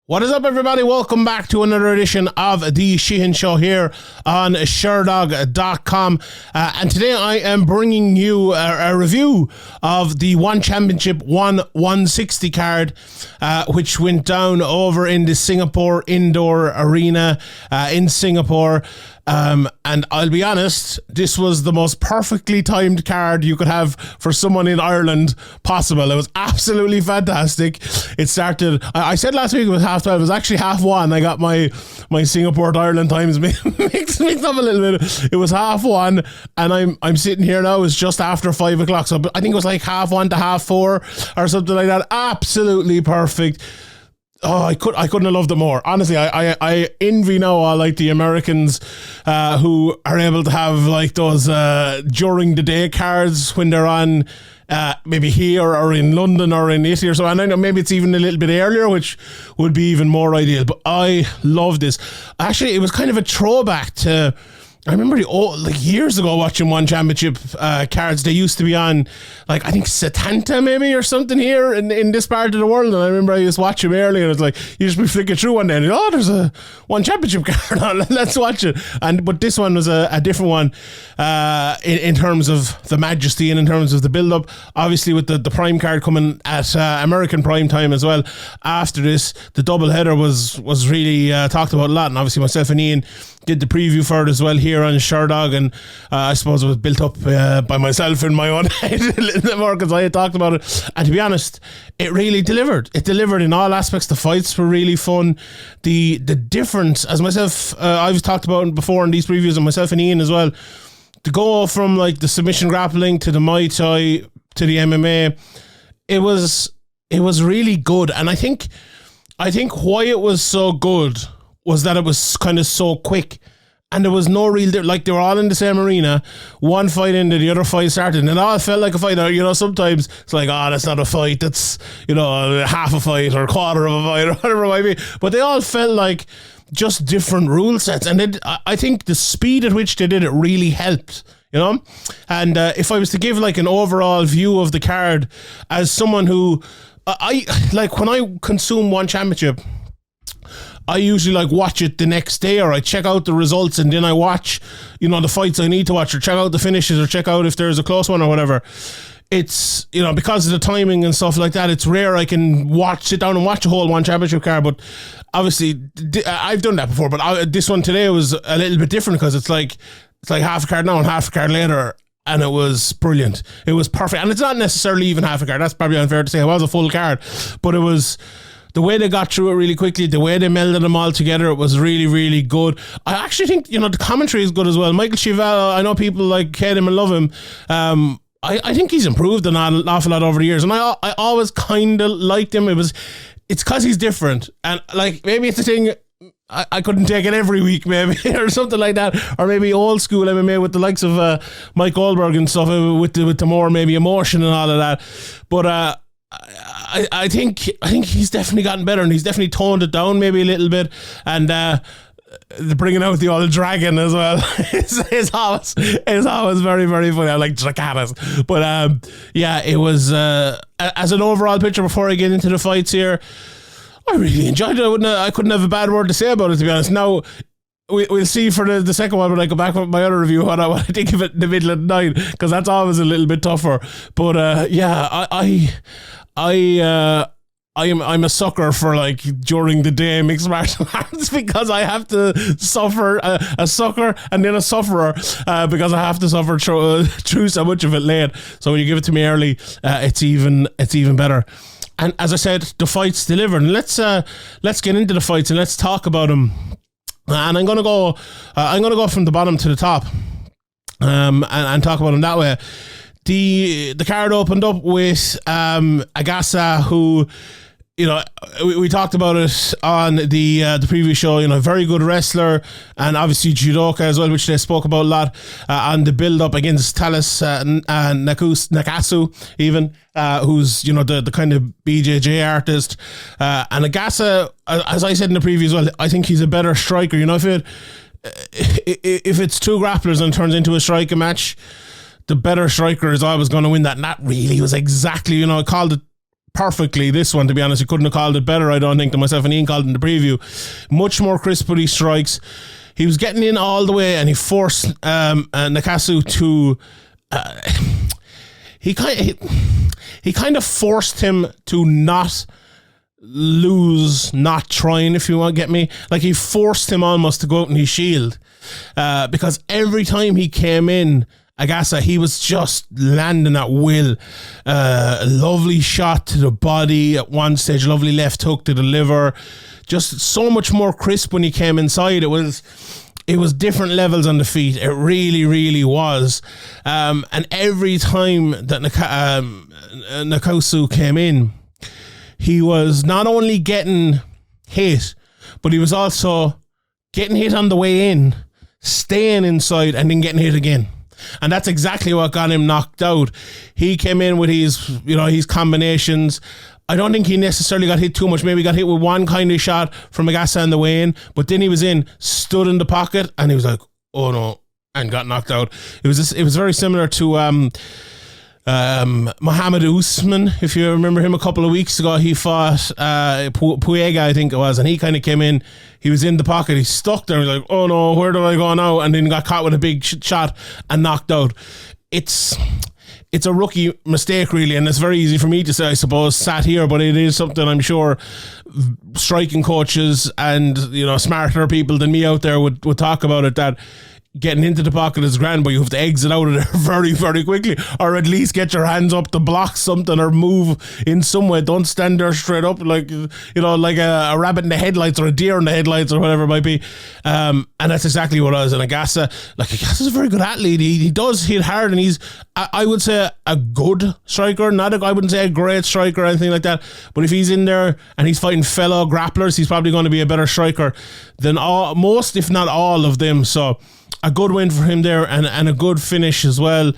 What is up, everybody? Welcome back to another edition of the Sheehan Show here on Sherdog.com. And today I am bringing you a review of the One Championship 160 card, which went down over in the Singapore Indoor Arena in Singapore. And I'll be honest, this was the most perfectly timed card you could have for someone in Ireland possible. It was absolutely fantastic. It started, I said last week it was half 12, it was actually half 1. I got my Singapore to Ireland times mixed up a little bit. It was half 1, and I'm sitting here now, it's just after 5 o'clock, so I think it was like half 1 to half 4 or something like that. Absolutely perfect. Oh, I couldn't have loved it more. Honestly, I envy now all like the Americans who are able to have like those during the day cards when they're on maybe here or in London or in Italy or so. And I know maybe it's even a little bit earlier, which would be even more ideal. But I love this. Actually, it was kind of a throwback to, I remember years ago watching One Championship cards. They used to be on, like, I think Setanta maybe or something here in this part of the world. And I remember I used to watch them early, and it's like, you just be flicking through one day and there's a One Championship card on, let's watch it. But this one was a different one in terms of the majesty and in terms of the build-up. Obviously with the Prime card coming at American Prime time as well. After this, the double header was really talked about a lot, and obviously myself and Ian did the preview for it as well here on Sherdog, and I suppose it was built up by myself in my own head a little bit more because I had talked about it. And to be honest, it really delivered. It delivered in all aspects. The fights were really fun. The difference, as myself, I've talked about before in these previews, and myself and Ian as well, to go from like the submission grappling to the Muay Thai to the MMA, it was really good. And I think why it was so good was that it was kind of so quick, and there was no real, like, they were all in the same arena, one fight into the other fight started, and it all felt like a fight. You know, sometimes it's like, oh, that's not a fight, that's, you know, half a fight or a quarter of a fight or whatever it might be, but they all felt like just different rule sets, and I think the speed at which they did it really helped, you know. And if I was to give like an overall view of the card as someone who, I like, when I consume One Championship, I usually like watch it the next day, or I check out the results and then I watch, you know, the fights I need to watch, or check out the finishes, or check out if there's a close one or whatever. It's, you know, because of the timing and stuff like that, it's rare I can sit down and watch a whole One Championship card. But obviously I've done that before, but this one today was a little bit different because it's like half a card now and half a card later. And it was brilliant. It was perfect. And it's not necessarily even half a card. That's probably unfair to say. It was a full card, but it was, the way they got through it really quickly, the way they melded them all together, it was really, really good. I actually think, you know, the commentary is good as well. Michael Chivella, I know people like hate him and love him. I think he's improved an awful lot over the years, and I always kind of liked him. It's because he's different, and like, maybe it's a thing, I couldn't take it every week maybe or something like that, or maybe old school MMA with the likes of Mike Goldberg and stuff, with the more maybe emotion and all of that. But I think he's definitely gotten better, and he's definitely toned it down maybe a little bit, and the bringing out the old dragon as well is always very, very funny. I like Dracanis, but yeah, it was as an overall picture before I get into the fights here, I really enjoyed it. I couldn't have a bad word to say about it, to be honest. Now we'll see for the second one when I go back with my other review what I think of it in the middle of the night, because that's always a little bit tougher. But yeah, I'm a sucker for like during the day mixed martial arts, because I have to suffer a sucker and then a sufferer because I have to suffer through so much of it late. So when you give it to me early, it's even better. And as I said, the fights delivered. And let's get into the fights and let's talk about them. And I'm gonna go from the bottom to the top, and talk about them that way. The card opened up with Agasa, who, you know, we talked about it on the previous show. You know, very good wrestler, and obviously judoka as well, which they spoke about a lot on the build up against Thales and Nakassu even, who's, you know, the kind of BJJ artist. And Agasa, as I said in the preview as well, I think he's a better striker. You know, if it's two grapplers and turns into a striking match, the better striker is always going to win that. And that really was exactly, you know, I called it perfectly, this one, to be honest. He couldn't have called it better, I don't think, than myself and Ian called in the preview. Much more crisp with his strikes. He was getting in all the way, and he forced Nakassu to... He kind of forced him to not lose, not trying, if you want to get me. Like, he forced him almost to go out in his shield. Because every time he came in, Agasa, he was just landing at will. A lovely shot to the body at one stage, lovely left hook to the liver. Just so much more crisp when he came inside. It was different levels on the feet. It really, really was. And every time that Nakassu came in, he was not only getting hit, but he was also getting hit on the way in, staying inside, and then getting hit again. And that's exactly what got him knocked out. He came in with his combinations. I don't think he necessarily got hit too much. Maybe got hit with one kind of shot from Agasa on the way in, but then he was in, stood in the pocket, and he was like, oh no, and got knocked out. It was very similar to Muhammad Usman, if you remember him a couple of weeks ago. He fought Puega, I think it was, and he kind of came in, he was in the pocket, he stuck there, he was like, oh no, where do I go now? And then got caught with a big shot and knocked out. It's a rookie mistake, really, and it's very easy for me to say, I suppose, sat here, but it is something I'm sure striking coaches and, smarter people than me out there would talk about it, that getting into the pocket is grand, but you have to exit out of there very, very quickly, or at least get your hands up to block something or move in some way. Don't stand there straight up like a rabbit in the headlights or a deer in the headlights or whatever it might be. And that's exactly what I was. And Agasa, Agasa's a very good athlete. He does hit hard, and he's, I would say, a good striker. I wouldn't say a great striker or anything like that, but if he's in there and he's fighting fellow grapplers, he's probably going to be a better striker than most, if not all of them. So a good win for him there, and a good finish as well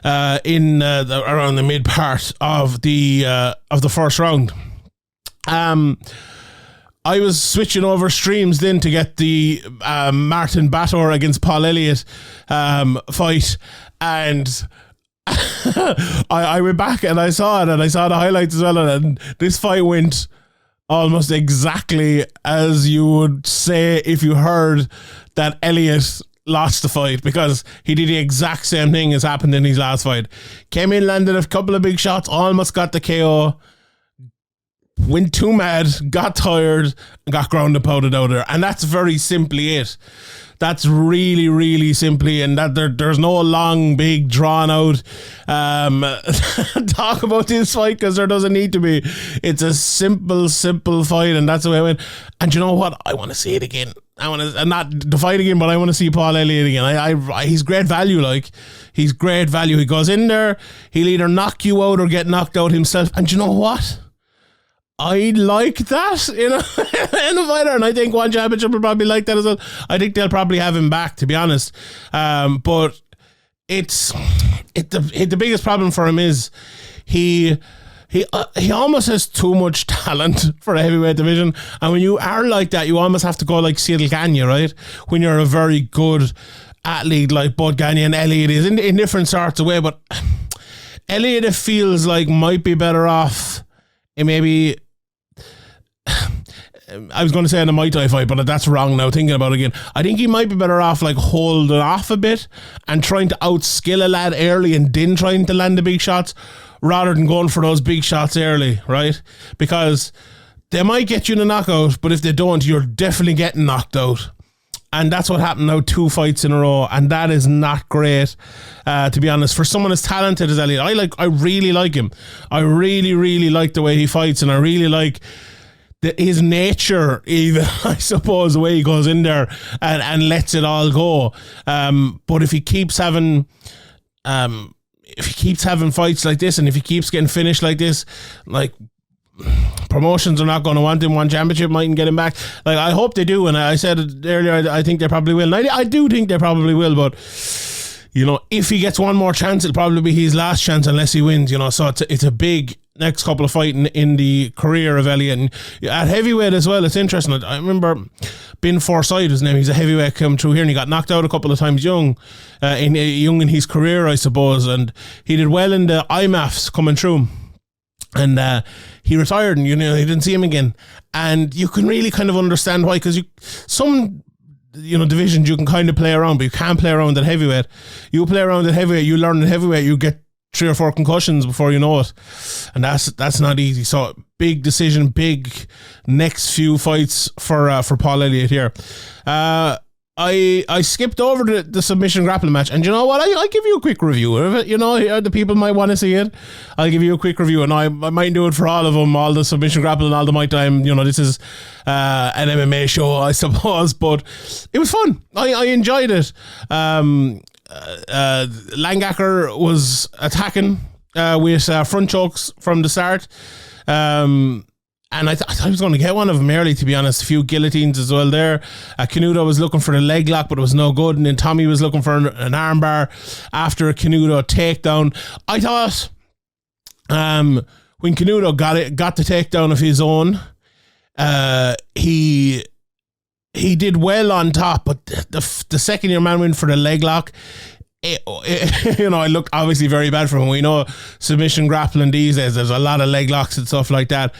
around the mid part of the first round. I was switching over streams then to get the Martin Batur against Paul Elliott fight, and I went back and I saw it, and I saw the highlights as well, and this fight went almost exactly as you would say if you heard that Elliott lost the fight, because he did the exact same thing as happened in his last fight. Came in, landed a couple of big shots, almost got the KO, went too mad, got tired, and got ground and pounded out there. And that's very simply it. That's really, really simply, and that there's no long, big, drawn out talk about this fight, because there doesn't need to be. It's a simple fight, and that's the way I went. And you know what? I want to see it again. I want to, not the fight again, but I want to see Paul Elliott again. He's great value. He's great value. He goes in there, he'll either knock you out or get knocked out himself. And you know what? I like that in a fighter, and I think One Championship will probably like that as well. I think they'll probably have him back, to be honest. But the biggest problem for him is he almost has too much talent for a heavyweight division, and when you are like that, you almost have to go like Cyril Gane, right? When you're a very good athlete like both Gane and Elliott is in different sorts of way, but Elliott, it feels like, might be better off in maybe, I was going to say in a Muay Thai fight, but that's wrong now, thinking about it again. I think he might be better off holding off a bit and trying to outskill a lad early and then trying to land the big shots, rather than going for those big shots early, right? Because they might get you in a knockout, but if they don't, you're definitely getting knocked out. And that's what happened now 2 fights in a row, and that is not great, to be honest. For someone as talented as Elliott, I really like him. I really, really like the way he fights, and I really like his nature, even, I suppose, the way he goes in there and lets it all go. But if he keeps having fights like this, and if he keeps getting finished like this, promotions are not going to want him. One Championship mightn't get him back. I hope they do, and I said it earlier, I think they probably will. And I do think they probably will, but if he gets one more chance, it'll probably be his last chance unless he wins. So it's a big next couple of fights in the career of Elliott. And at heavyweight as well, it's interesting. I remember Ben Forsyth, his name, he's a heavyweight come through here, and he got knocked out a couple of times young in his career, I suppose, and he did well in the IMAFs coming through. And he retired, and you didn't see him again. And you can really kind of understand why, because some divisions you can kind of play around, but you can't play around at heavyweight. You play around at heavyweight, you learn at heavyweight, you get 3 or 4 concussions before you know it, and that's not easy. So big decision, big next few fights for Paul Elliott here. I skipped over the submission grappling match, and you know what? I'll give you a quick review of it. The people might want to see it. I'll give you a quick review, and I might do it for all of them, all the submission grappling, all the Muay Thai. This is an MMA show, I suppose, but it was fun. I enjoyed it. Langaker was attacking with front chokes from the start. And I thought he was going to get one of them early, to be honest. A few guillotines as well there. Canuto was looking for the leg lock, but it was no good. And then Tommy was looking for an arm bar after a Canuto takedown. I thought when Canuto got the takedown of his own, he did well on top, but the second your man went for the leg lock, it looked obviously very bad for him. We know submission grappling these days, there's a lot of leg locks and stuff like that.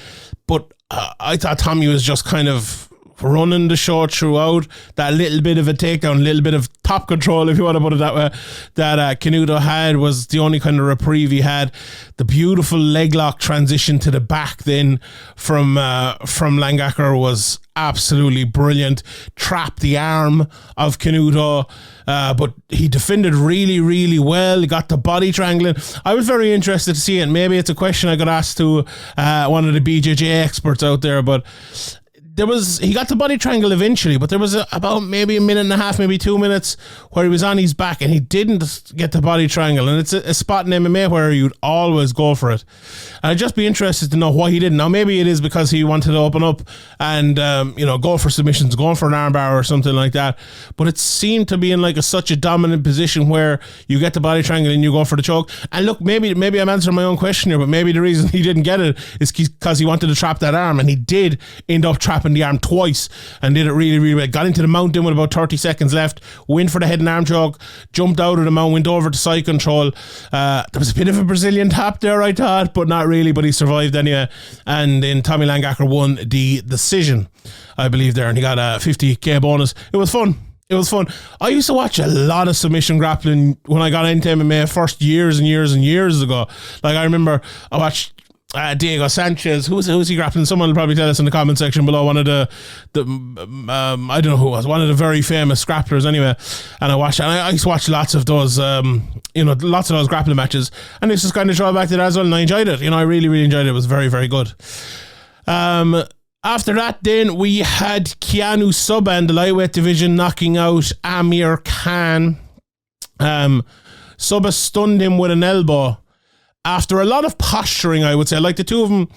But I thought Tommy was just kind of running the show throughout. That little bit of a takedown, a little bit of top control, if you want to put it that way, that Canuto had was the only kind of reprieve he had. The beautiful leg lock transition to the back then from Langaker was absolutely brilliant. Trapped the arm of Canuto, but he defended really, really well. He got the body triangling. I was very interested to see it. Maybe it's a question I got asked to one of the BJJ experts out there, but he got the body triangle eventually, but there was about maybe a minute and a half, maybe 2 minutes where he was on his back and he didn't get the body triangle. And it's a spot in MMA where you'd always go for it. And I'd just be interested to know why he didn't. Now, maybe it is because he wanted to open up and, go for submissions, going for an armbar or something like that. But it seemed to be in such a dominant position where you get the body triangle and you go for the choke. And look, maybe I'm answering my own question here, but maybe the reason he didn't get it is because he wanted to trap that arm, and he did end up trapping the arm twice and did it really, really well. Got into the mount with about 30 seconds left, went for the head and arm choke, jumped out of the mount, went over to side control. There was a bit of a Brazilian tap there, I thought, but not really, but he survived anyway. And then Tommy Langaker won the decision, I believe, there, and he got a 50k bonus. It was fun. I used to watch a lot of submission grappling when I got into MMA first years and years and years ago. I remember I watched Diego Sanchez. Who's he grappling? Someone will probably tell us in the comment section below. One of the I don't know who it was. One of the very famous grapplers anyway. And I used to watch lots of those, lots of those grappling matches. And it's just kind of draw back to that as well. And I enjoyed it. I really, really enjoyed it. It was very, very good. After that, then we had Keanu Subba in the lightweight division knocking out Amir Khan. Subba stunned him with an elbow. After a lot of posturing, I would say, the two of them,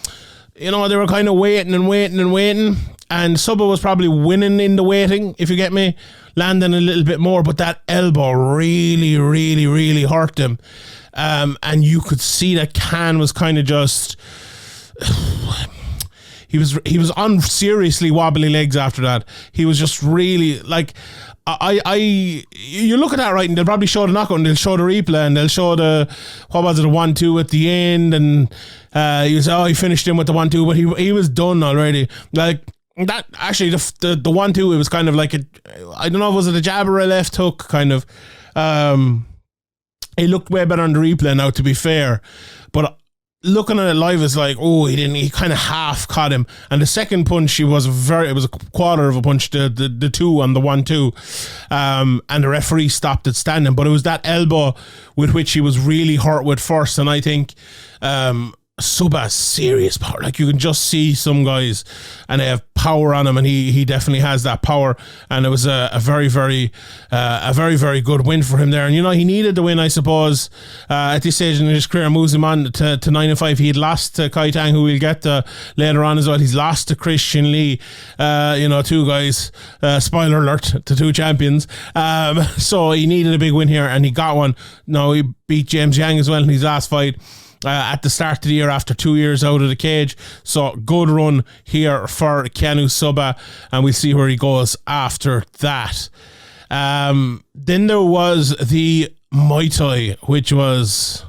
they were kind of waiting, and Subba was probably winning in the waiting, if you get me, landing a little bit more, but that elbow really, really, really hurt him. And you could see that Khan was kind of just... He was on seriously wobbly legs after that. He was just really you look at that, right, and they'll probably show the knockout and they'll show the replay and they'll show the 1-2 at the end, and he finished him with the 1-2, but he was done already. That actually the 1-2, it was kind of I don't know if it was a jab or a left hook kind of. It looked way better on the replay now, to be fair, but looking at it live, it's he kind of half caught him. And the second punch, it was a quarter of a punch, the 2 on the 1-2. And the referee stopped it standing. But it was that elbow with which he was really hurt with first. And I think Subba, serious power. You can just see some guys and they have power on him, and he definitely has that power. And it was a very, very very good win for him there. And he needed the win, I suppose, at this stage in his career. Moves him on to 9-5. He had lost to Kai Tang, who we'll get to later on as well. He's lost to Christian Lee, two guys, spoiler alert, to two champions. So he needed a big win here, and he got one. Now he beat James Yang as well in his last fight. At the start of the year after 2 years out of the cage. So good run here for Keanu Subba, and we'll see where he goes after that. Then there was the Muay Thai, which was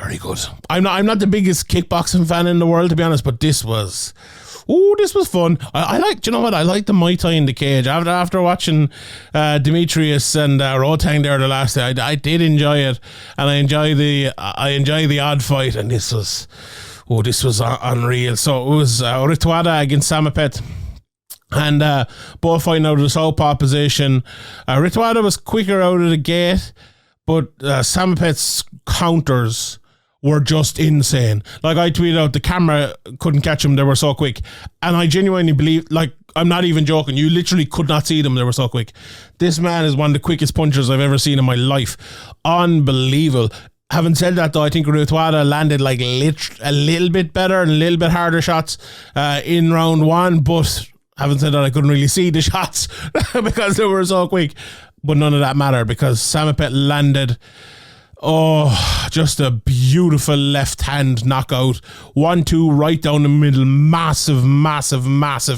very good. I'm not the biggest kickboxing fan in the world, to be honest, but this was fun. I like, you know what? I like the Muay Thai in the cage. After watching Demetrius and Rae Tang there the last day, I did enjoy it, and I enjoy the odd fight, and this was unreal. So it was Rittewada against Saemapetch. And both fighting out of the southpaw position. Rittewada was quicker out of the gate, but Saemapetch's counters were just insane. Like I tweeted out, the camera couldn't catch them, they were so quick. And I genuinely believe, like, I'm not even joking, you literally could not see them, they were so quick. This man is one of the quickest punchers I've ever seen in my life. Unbelievable. Having said that, though, I think Rittewada landed like a little bit better and a little bit harder shots in round one, but having said that, I couldn't really see the shots because they were so quick. But none of that mattered because Saemapetch landed just a beautiful left hand knockout. 1-2 right down the middle. Massive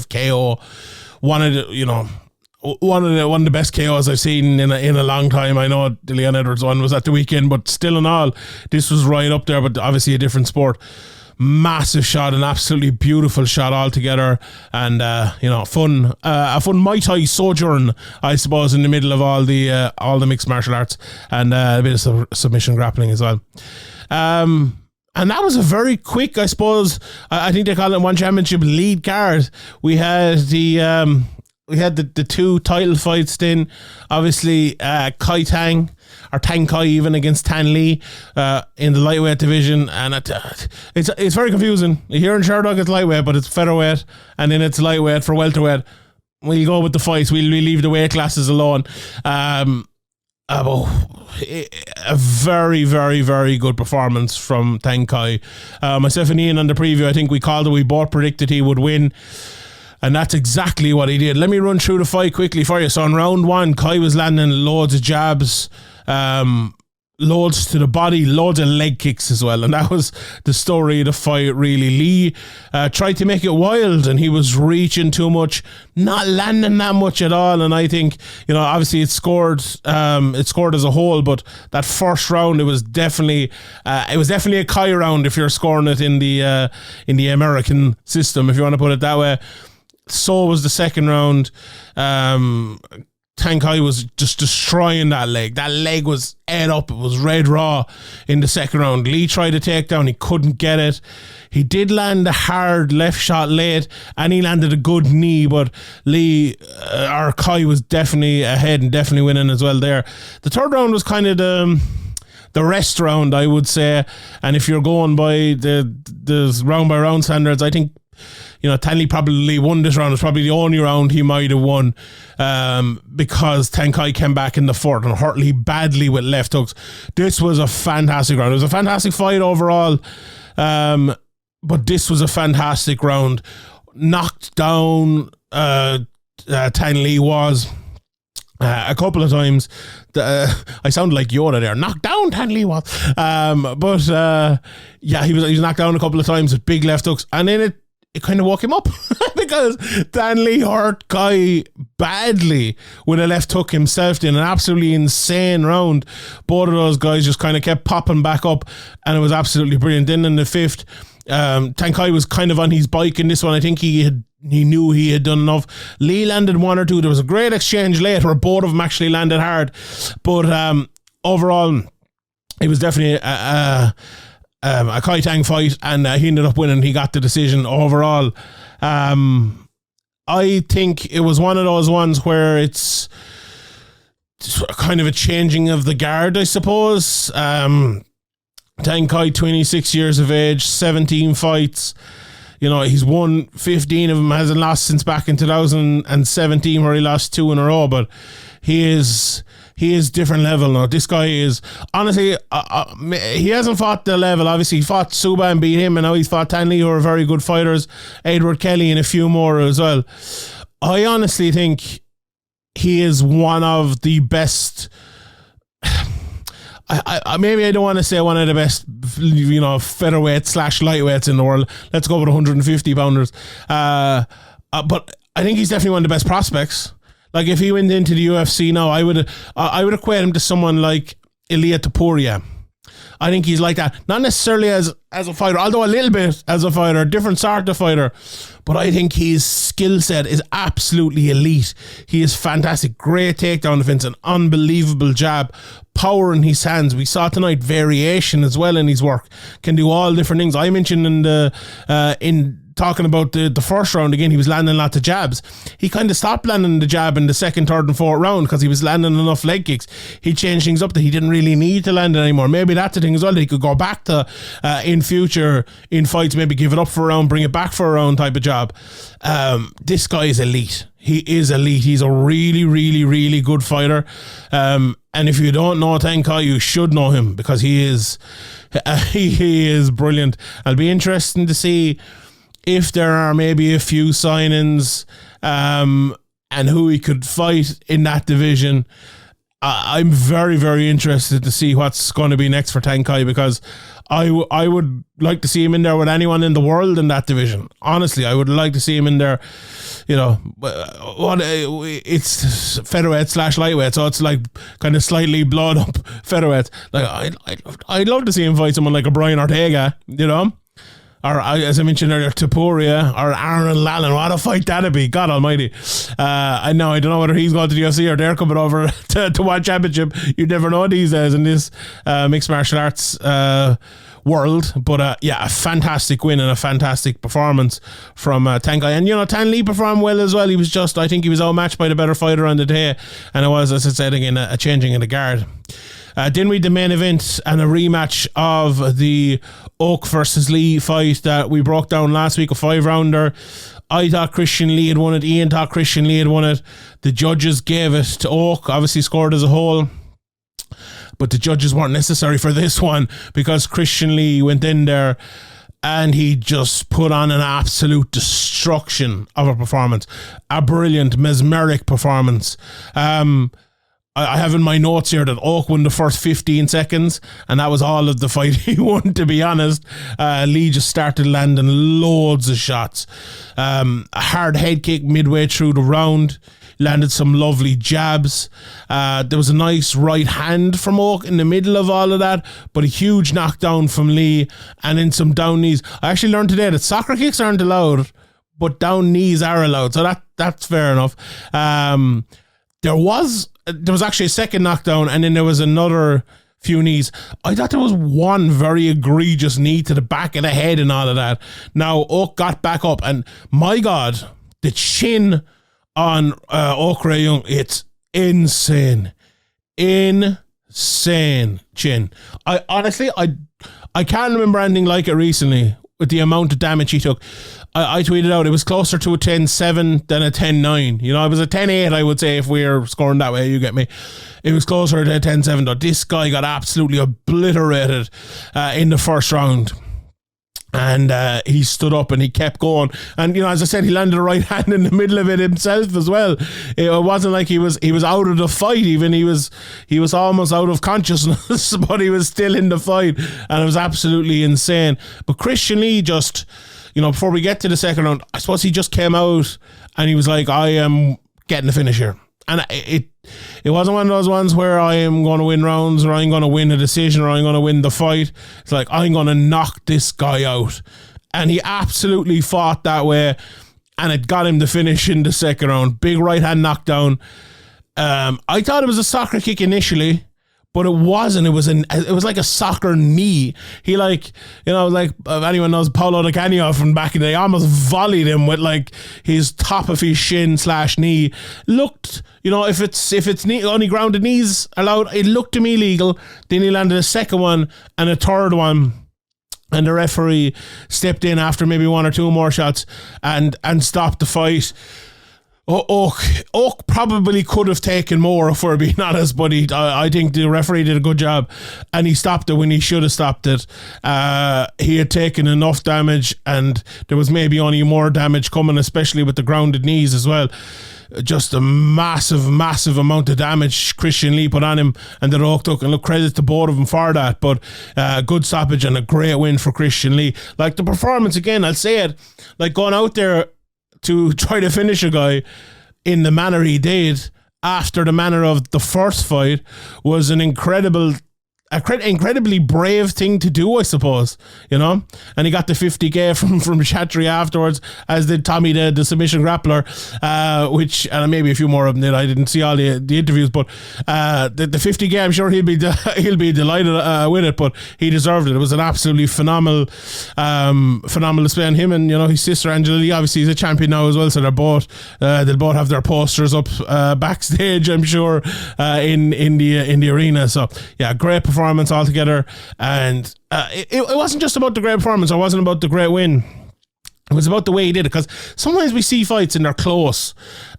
KO. One of the best KOs I've seen in a long time. I know the Leon Edwards one was at the weekend, but still in all, this was right up there, but obviously a different sport. Massive shot, an absolutely beautiful shot altogether, and a fun Muay Thai sojourn, I suppose, in the middle of all the mixed martial arts, and a bit of submission grappling as well. And that was a very quick, I suppose, I think they call it one championship lead card. We had the two title fights then, obviously Kai Tang, or Tang Kai even, against Tan Lee in the lightweight division, and it's very confusing. Here in Sherdog it's lightweight, but it's featherweight, and then it's lightweight for welterweight. We'll go with the fights, we'll leave the weight classes alone. A very, very, very good performance from Tang Kai. Myself and Ian on the preview, I think we called it, we both predicted he would win. And that's exactly what he did. Let me run through the fight quickly for you. So in round one, Kai was landing loads of jabs, loads to the body, loads of leg kicks as well. And that was the story of the fight, really. Lee tried to make it wild, and he was reaching too much, not landing that much at all. And I think, obviously it scored as a whole, but that first round, it was definitely a Kai round if you're scoring it in the American system, if you want to put it that way. So was the second round. Tang Kai was just destroying that leg. That leg was ate up. It was red raw in the second round. Lee tried to take down. He couldn't get it. He did land a hard left shot late, and he landed a good knee, but Kai was definitely ahead and definitely winning as well there. The third round was kind of the rest round, I would say. And if you're going by the round by round standards, I think Tan Lee probably won this round. It's probably the only round he might have won, because Tang Kai came back in the fourth and hurt Lee badly with left hooks. This was a fantastic round. It was a fantastic fight overall, but this was a fantastic round. Knocked down Tan Lee was a couple of times. I sounded like Yoda there. Knocked down Tan Lee was, he was knocked down a couple of times with big left hooks, and then it kind of woke him up because Tan Lee hurt Kai badly with a left hook himself in an absolutely insane round. Both of those guys just kind of kept popping back up, and it was absolutely brilliant. Then in the fifth, Tang Kai was kind of on his bike in this one. I think he knew he had done enough. Lee landed one or two. There was a great exchange late where both of them actually landed hard, but overall it was definitely a Kai Tang fight, and he ended up winning. He got the decision overall. I think it was one of those ones where it's kind of a changing of the guard, I suppose. Tang Kai, 26 years of age, 17 fights. He's won 15 of them, hasn't lost since back in 2017 where he lost 2 in a row, but he is different level now. This guy is, honestly, he hasn't fought the level. Obviously, he fought Subba and beat him, and now he's fought Tan Lee, who are very good fighters, Edward Kelly and a few more as well. I honestly think he is one of the best. Maybe I don't want to say one of the best, featherweight / lightweights in the world. Let's go with 150 pounders. But I think he's definitely one of the best prospects. Like, if he went into the UFC now, I would equate him to someone like Elliott. I think he's like that. Not necessarily as a fighter, although a little bit as a fighter, different sort of fighter. But I think his skill set is absolutely elite. He is fantastic. Great takedown defense, an unbelievable jab, power in his hands. We saw tonight variation as well in his work. Can do all different things. I mentioned in talking about the first round again, he was landing lots of jabs. He kind of stopped landing the jab in the second, third and fourth round because he was landing enough leg kicks. He changed things up that he didn't really need to land it anymore. Maybe that's the thing as well, that he could go back to in future in fights, maybe give it up for a round, bring it back for a round type of job. This guy is elite. He is elite. He's a really, really, really good fighter. And if you don't know Tang Kai, you should know him because he is brilliant. It'll be interesting to see if there are maybe a few signings and who he could fight in that division. I'm very, very interested to see what's going to be next for Tang Kai, because I would like to see him in there with anyone in the world in that division. Honestly, I would like to see him in there. You know, it's featherweight / lightweight, so it's like kind of slightly blown up featherweight. Like I'd love to see him fight someone like a Brian Ortega, you know. Or, as I mentioned earlier, Tapuria or Aaron Lallen. What a fight that'd be. God almighty. I don't know whether he's going to the UFC or they're coming over to one championship. You never know these days in this mixed martial arts world. But yeah, a fantastic win and a fantastic performance from Tang Kai. And, you know, Tan Lee performed well as well. I think he was outmatched by the better fighter on the day. And it was, as I said again, a changing in the guard. Then we had the main event and a rematch of the Ok versus Lee fight that we broke down last week, a 5-rounder. I thought Christian Lee had won it. Ian thought Christian Lee had won it. The judges gave it to Ok, obviously scored as a whole. But the judges weren't necessary for this one because Christian Lee went in there and he just put on an absolute destruction of a performance. A brilliant, mesmeric performance. I have in my notes here that Ok won the first 15 seconds, and that was all of the fight he won, to be honest. Lee just started landing loads of shots. A hard head kick midway through the round, landed some lovely jabs. There was a nice right hand from Ok in the middle of all of that, but a huge knockdown from Lee, and then some down knees. I actually learned today that soccer kicks aren't allowed, but down knees are allowed, so that's fair enough. There was actually a second knockdown, and then there was another few knees. I thought there was one very egregious knee to the back of the head and all of that. Now, Ok got back up, and my God, the chin on Ok Rae Young, it's insane. Insane chin. I honestly can't remember anything like it recently with the amount of damage he took. I tweeted out it was closer to a 10-7 than a 10-9. You know, it was a 10-8, I would say, if we were scoring that way, you get me. It was closer to a 10-7, though. This guy got absolutely obliterated in the first round. And he stood up and he kept going. And, you know, as I said, he landed a right hand in the middle of it himself as well. It wasn't like he was out of the fight even. He was almost out of consciousness, but he was still in the fight. And it was absolutely insane. But Christian Lee just, you know, before we get to the second round, I suppose he just came out and he was like, I am getting the finish here. And it wasn't one of those ones where I am going to win rounds or I'm going to win a decision or I'm going to win the fight. It's like, I'm going to knock this guy out. And he absolutely fought that way. And it got him the finish in the second round. Big right hand knockdown. I thought it was a soccer kick initially, but it wasn't. It was like a soccer knee. He, like, you know, like, if anyone knows Paulo Di Canio from back in the day, almost volleyed him with like his top of his shin / knee. Looked, you know, if it's knee, only grounded knees allowed, it looked to me legal. Then he landed a second one and a third one. And the referee stepped in after maybe one or two more shots and stopped the fight. Ok probably could have taken more, if we're being honest, but I think the referee did a good job and he stopped it when he should have stopped it. He had taken enough damage and there was maybe only more damage coming, especially with the grounded knees as well. Just a massive amount of damage Christian Lee put on him, and that Ok took, and look, credit to both of them for that. But good stoppage and a great win for Christian Lee. Like, the performance, again, I'll say it, like, going out there to try to finish a guy in the manner he did after the manner of the first fight was an incredible incredibly brave thing to do, I suppose, you know. And he got the 50k from Chatri afterwards, as did Tommy, the submission grappler, which, and maybe a few more of them did. I didn't see all the interviews, but the 50k, I'm sure he'll be delighted with it, but he deserved it. It was an absolutely phenomenal display on him, and you know, his sister Angela Lee, obviously he's a champion now as well, so they'll both have their posters up backstage, I'm sure, in the arena. So yeah, great performance altogether. And it wasn't just about the great performance, or wasn't about the great win. It was about the way he did it, because sometimes we see fights and they're close,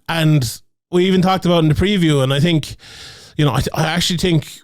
and we even talked about in the preview, and I think, you know, I actually think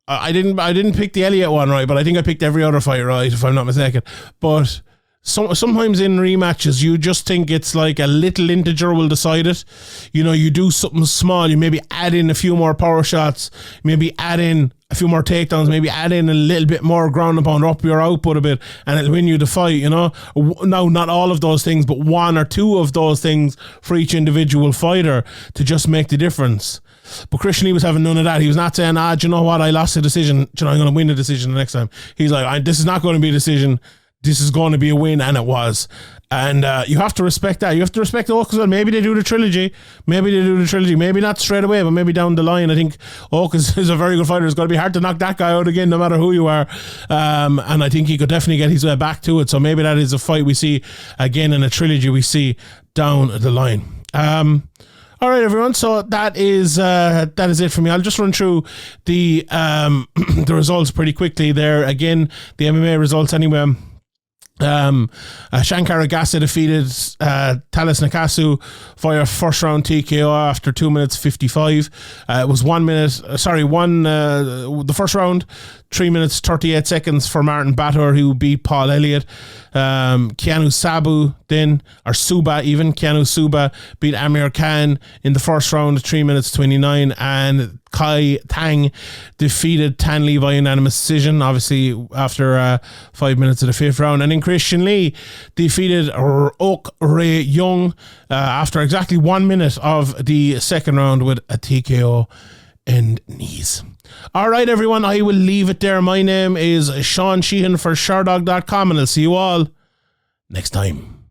I didn't pick the Elliott one right, but I think I picked every other fight right, if I'm not mistaken. But sometimes in rematches, you just think it's like a little integer will decide it. You know, you do something small, you maybe add in a few more power shots, maybe add in a few more takedowns, maybe add in a little bit more ground and pound, up your output a bit, and it'll win you the fight, you know. Now, not all of those things, but one or two of those things for each individual fighter to just make the difference. But Christian Lee was having none of that. He was not saying, do you know what, I lost the decision, you know, I'm going to win the decision the next time. He's like, this is not going to be a decision, this is going to be a win, and it was. And you have to respect that. You have to respect Oak as well. Maybe they do the trilogy. Maybe not straight away, but maybe down the line. I think Oak is a very good fighter. It's going to be hard to knock that guy out again, no matter who you are. And I think he could definitely get his way back to it. So maybe that is a fight we see again in a trilogy we see down the line. All right, everyone. So that is it for me. I'll just run through the the results pretty quickly there. Again, the MMA results anyway. Shankar Agasa defeated Thales Nakassu via first round TKO after 2 minutes 55. It was the first round 3 minutes 38 seconds for Martin Batur, who beat Paul Elliott. Keanu Subba beat Amir Khan in the first round, 3 minutes 29, and Kai Tang defeated Tan Lee via unanimous decision, obviously after 5 minutes of the fifth round. And then Christian Lee defeated Rae Yoon after exactly 1 minute of the second round with a TKO and knees. All right, everyone, I will leave it there. My name is Sean Sheehan for Sherdog.com, and I'll see you all next time.